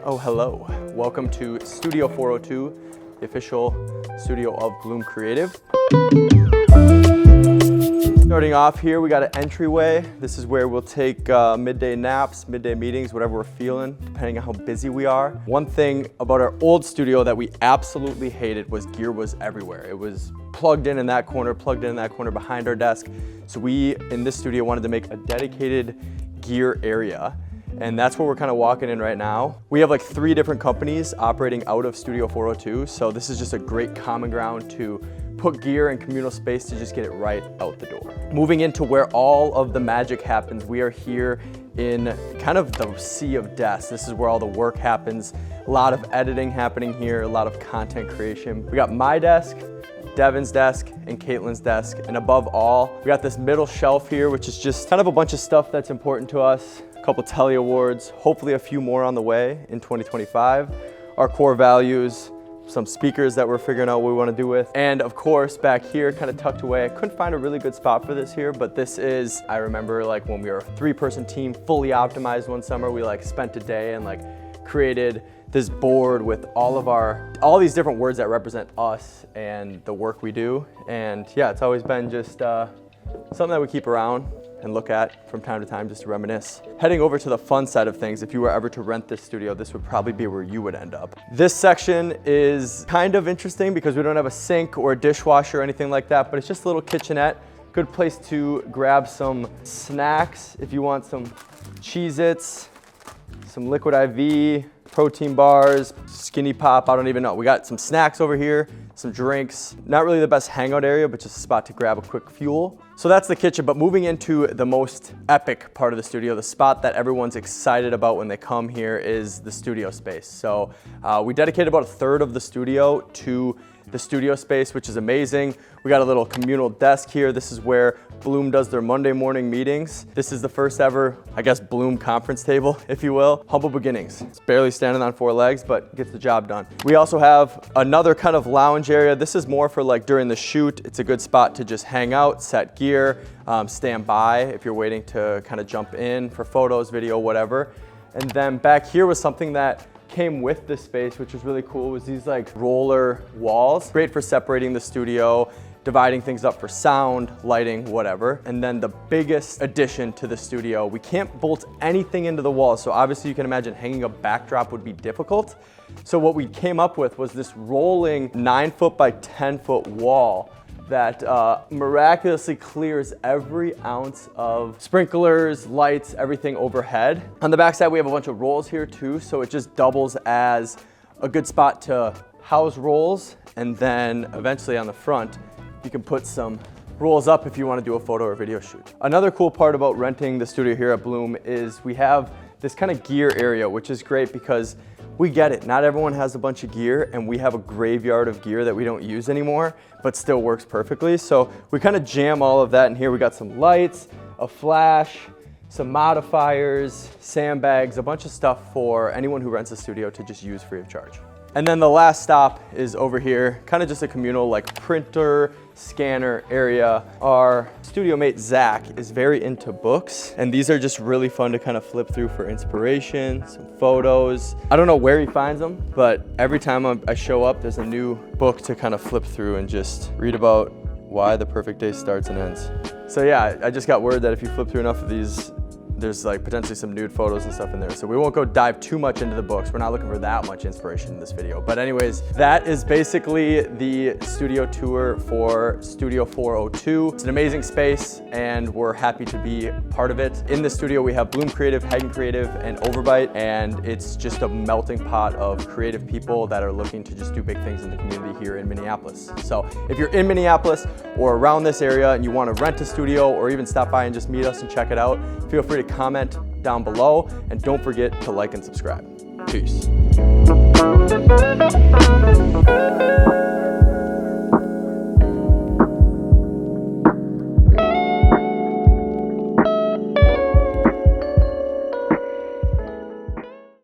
Oh, hello. Welcome to Studio 402, the official studio of Bloom Creative. Starting off here, we got an entryway. This is where we'll take midday naps, midday meetings, whatever we're feeling, depending on how busy we are. One thing about our old studio that we absolutely hated was gear was everywhere. It was plugged in that corner, plugged in that corner behind our desk. So we, in this studio, wanted to make a dedicated gear area. And that's where we're kind of walking in right now. We have like 3 different companies operating out of Studio 402. So this is just a great common ground to put gear and communal space to just get it right out the door. Moving into where all of the magic happens, we are here in kind of the sea of desks. This is where all the work happens. A lot of editing happening here, a lot of content creation. We got my desk, Devin's desk, and Caitlin's desk. And above all, we got this middle shelf here, which is just kind of a bunch of stuff that's important to us. A couple Telly Awards, hopefully a few more on the way in 2025. Our core values, some speakers that we're figuring out what we want to do with. And of course, back here, kind of tucked away, I couldn't find a really good spot for this here, but this is, I remember like when we were a 3-person team, fully optimized one summer, we like spent a day and like created this board with all these different words that represent us and the work we do. And yeah, it's always been just something that we keep around and look at from time to time just to reminisce. Heading over to the fun side of things, if you were ever to rent this studio, this would probably be where you would end up. This section is kind of interesting because we don't have a sink or a dishwasher or anything like that, but it's just a little kitchenette. Good place to grab some snacks if you want some Cheez-Its, some Liquid IV, protein bars, Skinny Pop, I don't even know. We got some snacks over here, some drinks. Not really the best hangout area, but just a spot to grab a quick fuel. So that's the kitchen, but moving into the most epic part of the studio, the spot that everyone's excited about when they come here is the studio space. So we dedicated about 1/3 of the studio to the studio space, which is amazing. We got a little communal desk here. This is where Bloom does their Monday morning meetings. This is the first ever, I guess, Bloom conference table, if you will. Humble beginnings. It's barely standing on 4 legs, but gets the job done. We also have another kind of lounge area. This is more for like during the shoot. It's a good spot to just hang out, set gear, stand by if you're waiting to kind of jump in for photos, video, whatever. And then back here was something that came with the space, which was really cool, was these like roller walls. Great for separating the studio, dividing things up for sound, lighting, whatever. And then the biggest addition to the studio, we can't bolt anything into the walls. So obviously you can imagine hanging a backdrop would be difficult. So what we came up with was this rolling 9-foot by 10-foot wall that miraculously clears every ounce of sprinklers, lights, everything overhead. On the back side, we have a bunch of rolls here too, so it just doubles as a good spot to house rolls. And then eventually on the front, you can put some rolls up if you want to do a photo or video shoot. Another cool part about renting the studio here at Bloom is we have this kind of gear area, which is great because we get it. Not everyone has a bunch of gear, and we have a graveyard of gear that we don't use anymore, but still works perfectly. So we kind of jam all of that in here. We got some lights, a flash, some modifiers, sandbags, a bunch of stuff for anyone who rents a studio to just use free of charge. And then the last stop is over here, kind of just a communal like printer, scanner area. Our studio mate, Zach, is very into books, and these are just really fun to kind of flip through for inspiration, some photos. I don't know where he finds them, but every time I show up, there's a new book to kind of flip through and just read about why the perfect day starts and ends. So yeah, I just got word that if you flip through enough of these, there's like potentially some nude photos and stuff in there. So we won't go dive too much into the books. We're not looking for that much inspiration in this video. But anyways, that is basically the studio tour for Studio 402. It's an amazing space and we're happy to be part of it. In the studio, we have Bloom Creative, Hagen Creative, and Overbite. And it's just a melting pot of creative people that are looking to just do big things in the community here in Minneapolis. So if you're in Minneapolis or around this area and you want to rent a studio or even stop by and just meet us and check it out, feel free to comment down below, and don't forget to like and subscribe. Peace.